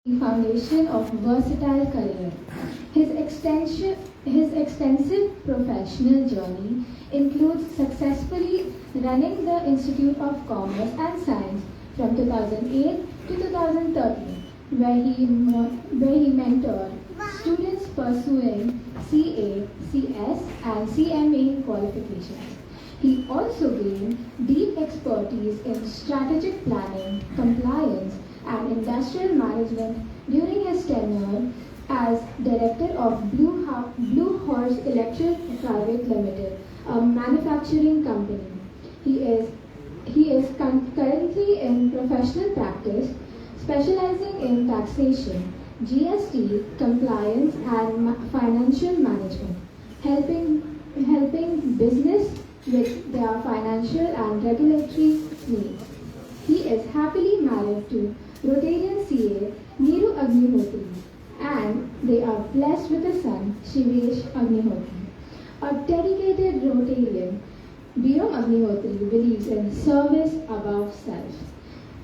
the foundation of versatile career. His extensive professional journey includes successfully running the Institute of Commerce and Science from 2008 to 2013, where he mentored students pursuing CA, CS, and CMA qualifications. He also gained deep expertise in strategic planning, compliance, and industrial management during his tenure as director of Blue Horse Electric Private Limited, a manufacturing company. He is currently in professional practice, specializing in taxation, GST, compliance, and financial management, helping business with their financial and regulatory needs. He is happily married to Rotarian CA Neeru Agnihotri, and they are blessed with a son, Shivesh Agnihotri. A dedicated Rotarian, Biram Agnihotri believes in service above self.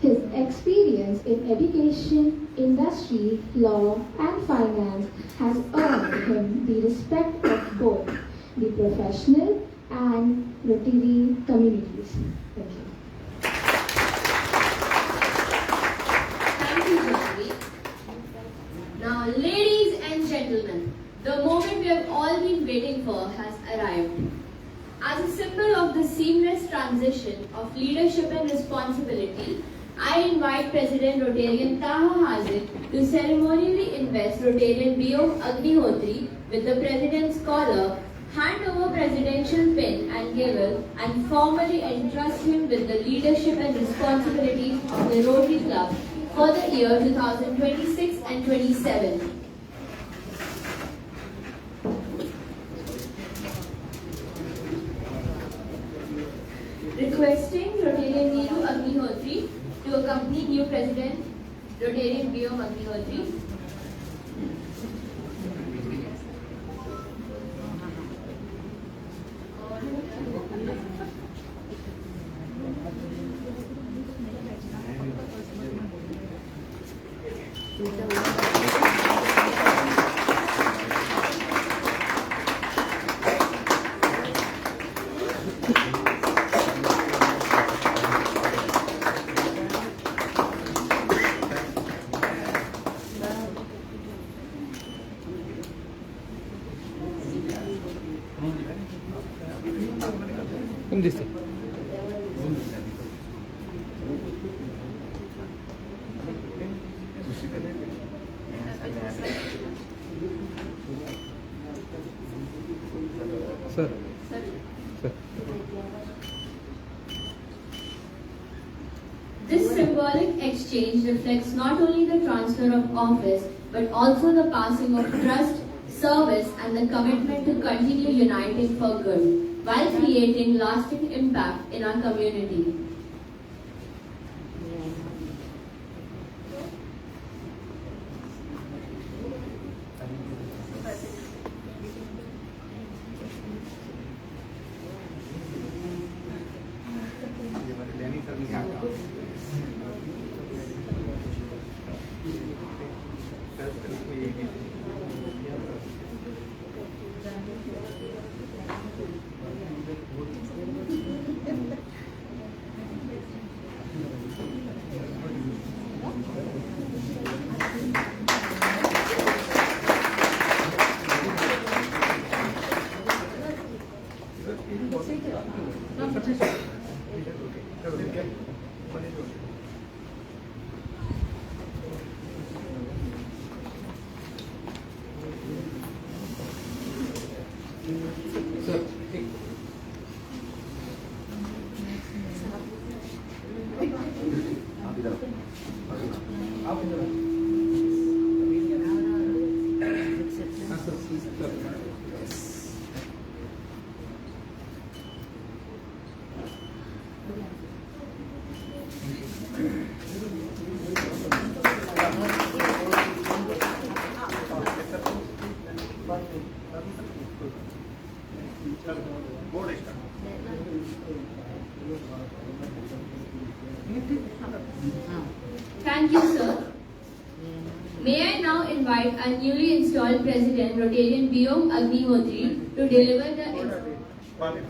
His experience in education, industry, law, and finance has earned him the respect of both the professional and Rotary communities. Thank you. Thank you, Janvi. Now, ladies and gentlemen, the moment we have all been waiting for has arrived. As a symbol of the seamless transition of leadership and responsibility, I invite President Rotarian Taha Hazid to ceremonially invest Rotarian Biom Agnihotri with the President's collar, hand over presidential pin and gavel, and formally entrust him with the leadership and responsibilities of the Rotary Club for the year 2026 and 27. Requesting Rotarian Neeru Agnihotri to accompany new President Rotarian Biom Agnihotri. This Sir. Sir. This symbolic exchange reflects not only the transfer of office but also the passing of trust, service, and the commitment to continue uniting for good while creating lasting impact in our community. May I now invite our newly installed President, Rotarian Vyom Agnihotri, to deliver the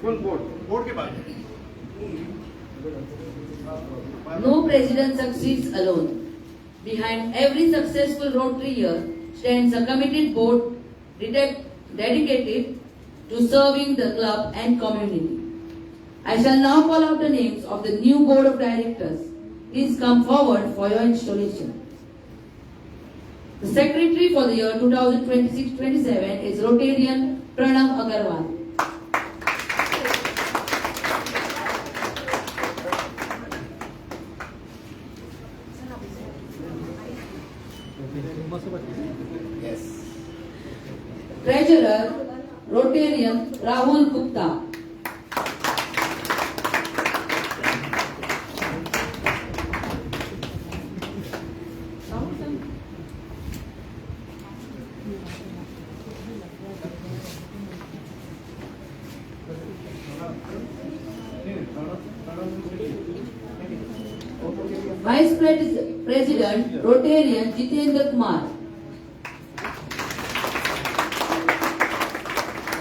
full board. Board के बाद. No president succeeds alone. Behind every successful Rotary year stands a committed board dedicated to serving the club and community. I shall now call out the names of the new board of directors. Please come forward for your installation. The secretary for the year 2026-27 is Rotarian Pranav Agarwal. Yes. Treasurer Rotarian Rahul Gupta. Vice President Rotarian Jitendra Kumar.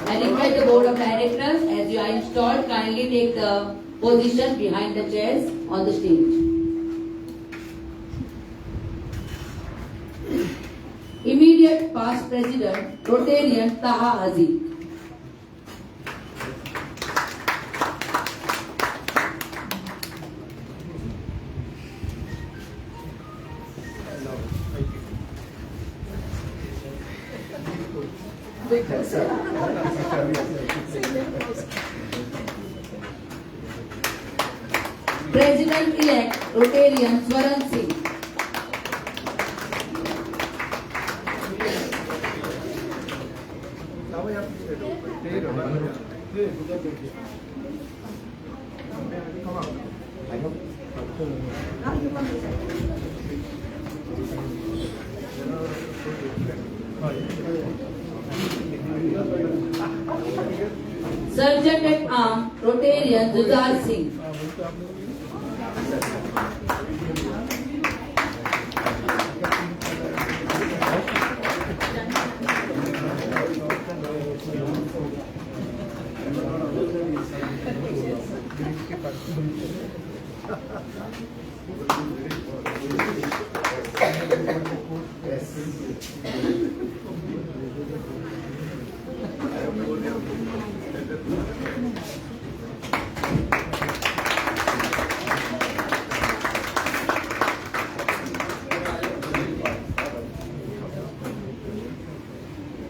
I request the board of directors, as you are installed, kindly take the position behind the chairs on the stage. Immediate past President Rotarian Taha Hazi. President-elect Rotarian Swaran Singh. Sergeant at Arms Rotarian Jujal Singh.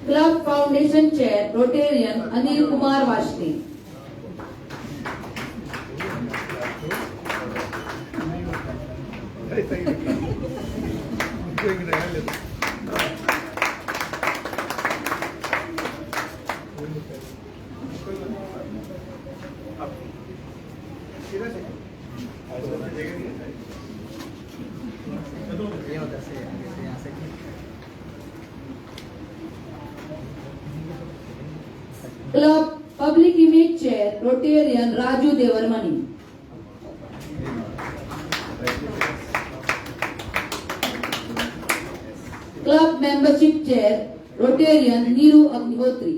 Club Foundation Chair Rotarian Anil Kumar Vashni. Club Public Image Chair Rotarian Raju Devarmani. Club Membership Chair Rotarian Neeru Agnihotri.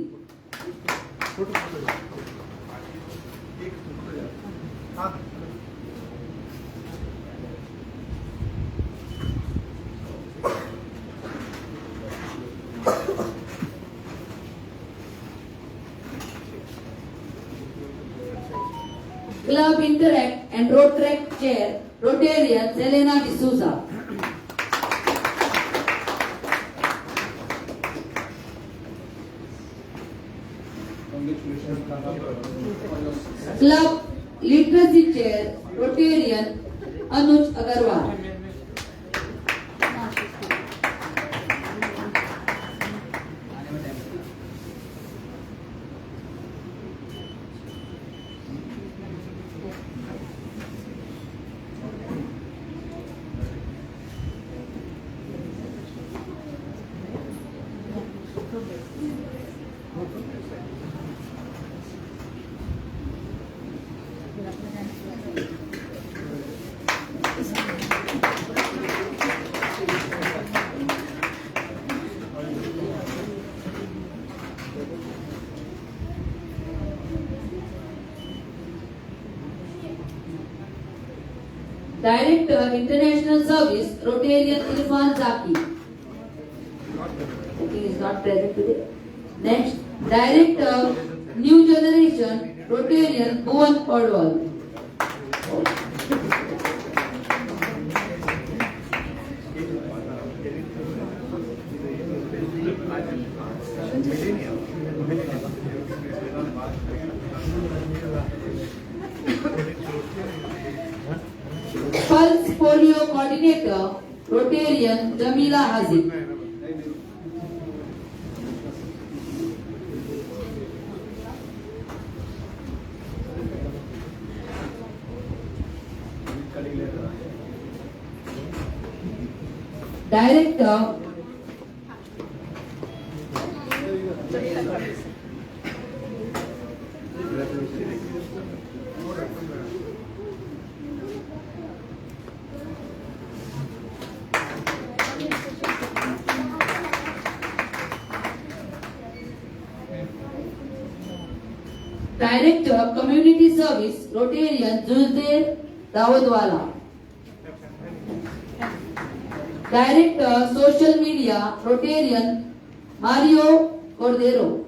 Club Interact and Rotaract Chair Rotarian Selena D'Souza. Club Literacy Chair Rotarian Anuj Agarwal. Director International Service Rotarian Irfan Zaki. He is not present today. Next, Director New Generation Rotarian Bhuvan Podwal. Pulse Polio Coordinator Rotarian Jamila Haziq. Director Director Community Service Rotarian Zulzir Dawoodwala. Director Social Media Rotarian Mario Cordero.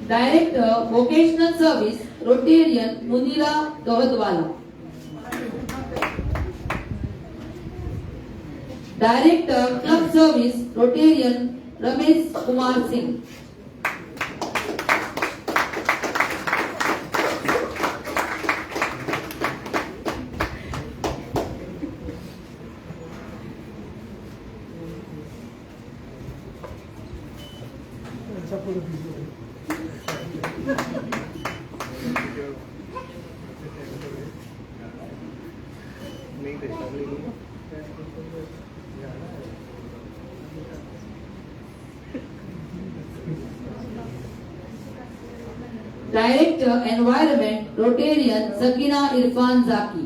Director Vocational Service Rotarian Munira Dawoodwala. Director Club Service Rotarian Ramesh Kumar Singh. Director Environment Rotarian Sakina Irfan Zaki.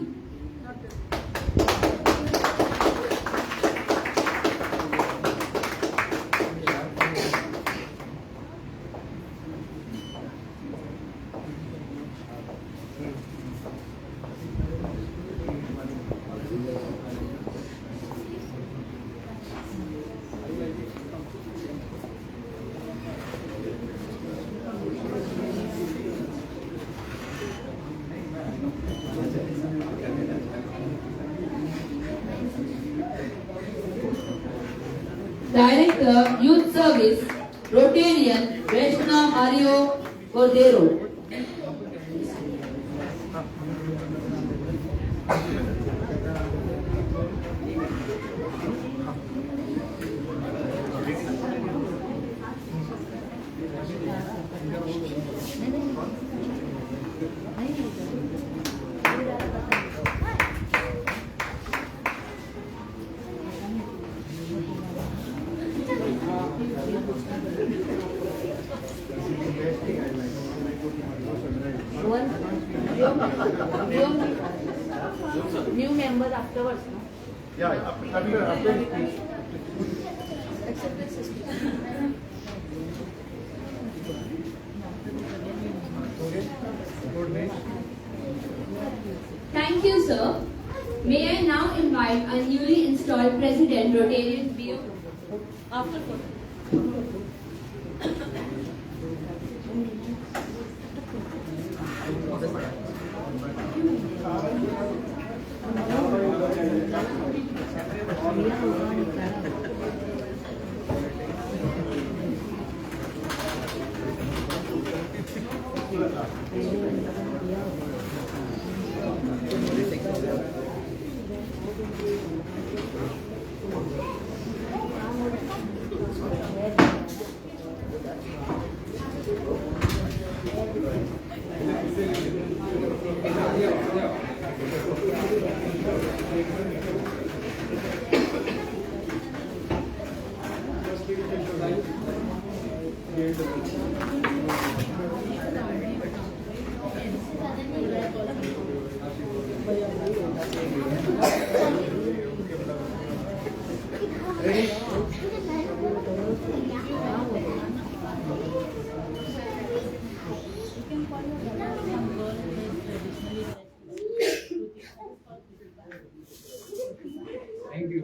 Director Youth Service Rotarian Vaishna Mario Cordero. New members afterwards, no? Yeah, after Thank you, sir. May I now invite our newly installed President Rotarian BO. After Thank you. Thank you.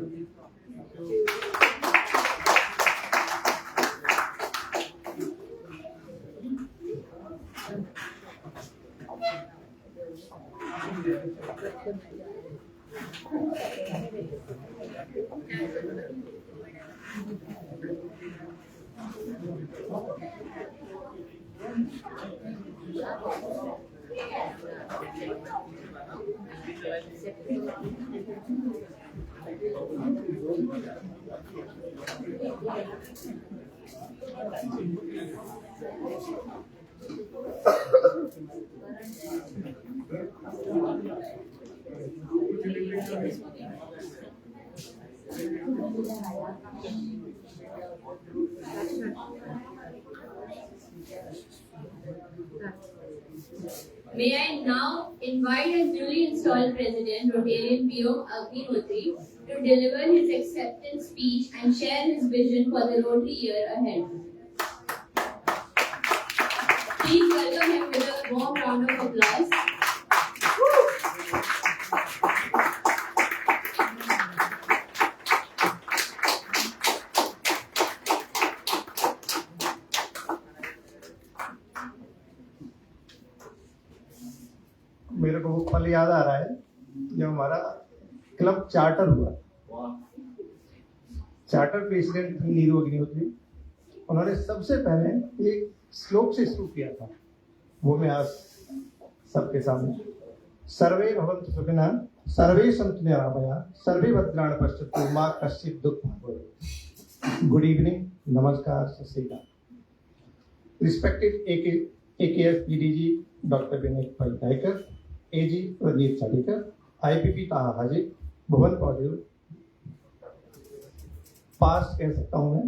May I now invite as newly installed President Rotarian P.O. Agnihotri to deliver his acceptance speech and share his vision for the Rotary year ahead. Please welcome him with a warm round of applause. मेरे को वो पल याद आ रहा है जब हमारा club charter हुआ। चार्टर प्रेसिडेंट नीरू अग्निहोत्री, उन्होंने सबसे पहले एक श्लोक से शुरू किया था, वो मैं आज सबके सामने, सर्वे भवन्तु सुखिनः सर्वे सन्तु निरामया सर्वे भद्राणि पश्यन्तु मा कश्चित् दुःखं भवेत्। गुड इवनिंग, नमस्कार, सत श्री अकाल। रिस्पेक्टेड AKS PDG डॉक्टर विनय पाइकर, AG प्रदीप साड़ीकर, IPP ताहा हाजिर, भुवन पौडेल, पास कह सकता हूं मैं,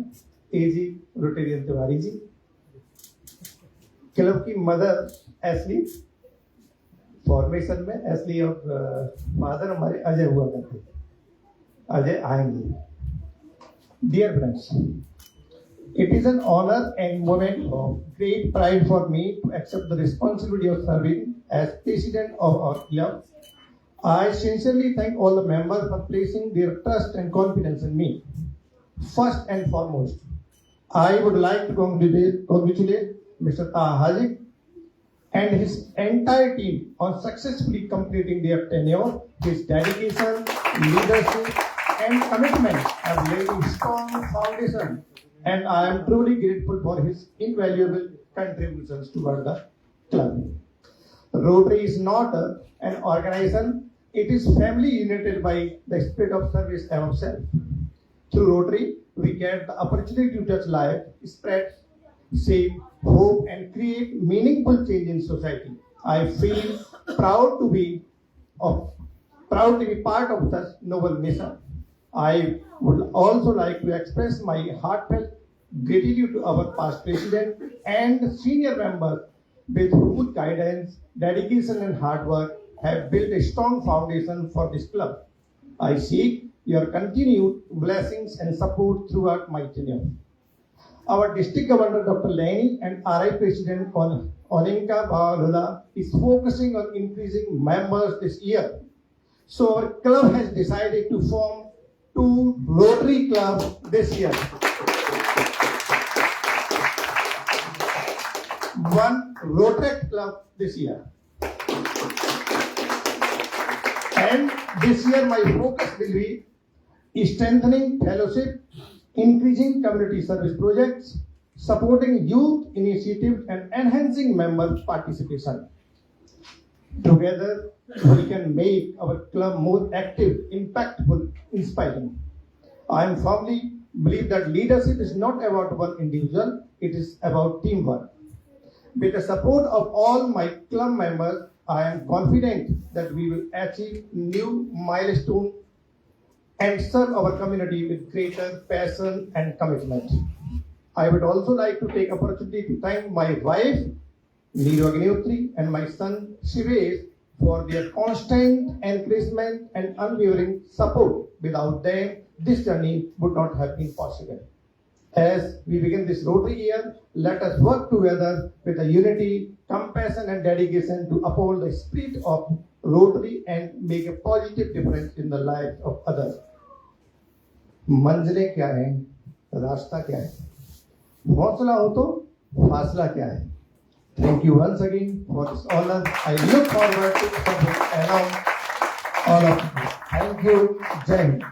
AG Rotarian Tiwari ji, club की मदर एसली, फॉर्मेशन में एसली और फादर हमारे अजय हुआ करते, अजय आएंगे। Dear friends, it is an honor and moment of great pride for me to accept the responsibility of serving as president of our club. I sincerely thank all the members for placing their trust and confidence in me. First and foremost, I would like to congratulate Mr. Taha Haji and his entire team on successfully completing their tenure. His dedication, leadership, and commitment have laid a strong foundation, and I am truly grateful for his invaluable contributions toward the club. Rotary is not an organization, it is family united by the spirit of service above self. Through Rotary, we get the opportunity to touch life, spread, shape, hope, and create meaningful change in society. I feel proud to be part of such noble mission. I would also like to express my heartfelt gratitude to our past president and senior members with whose guidance, dedication, and hard work have built a strong foundation for this club. I seek your continued blessings and support throughout my tenure. Our district governor, Dr. Laini, and RI President Olenka Bawalula is focusing on increasing members this year. So our club has decided to form 2 Rotary clubs this year. One Rotary club this year. And this year my focus will be strengthening fellowship, increasing community service projects, supporting youth initiatives, and enhancing member participation. Together, we can make our club more active, impactful, inspiring. I firmly believe that leadership is not about one individual, it is about teamwork. With the support of all my club members, I am confident that we will achieve new milestones and serve our community with greater passion and commitment. I would also like to take opportunity to thank my wife, Neeru Agnihotri, and my son, Shivesh, for their constant encouragement and unwavering support. Without them, this journey would not have been possible. As we begin this Rotary year, let us work together with a unity, compassion, and dedication to uphold the spirit of Rotary and make a positive difference in the lives of others. मंजिलें क्या हैं, रास्ता क्या है, हौसला हो तो फासला क्या है. Thank you once again for this honor. I look forward to serving along all of you. Thank you. Jai Hind.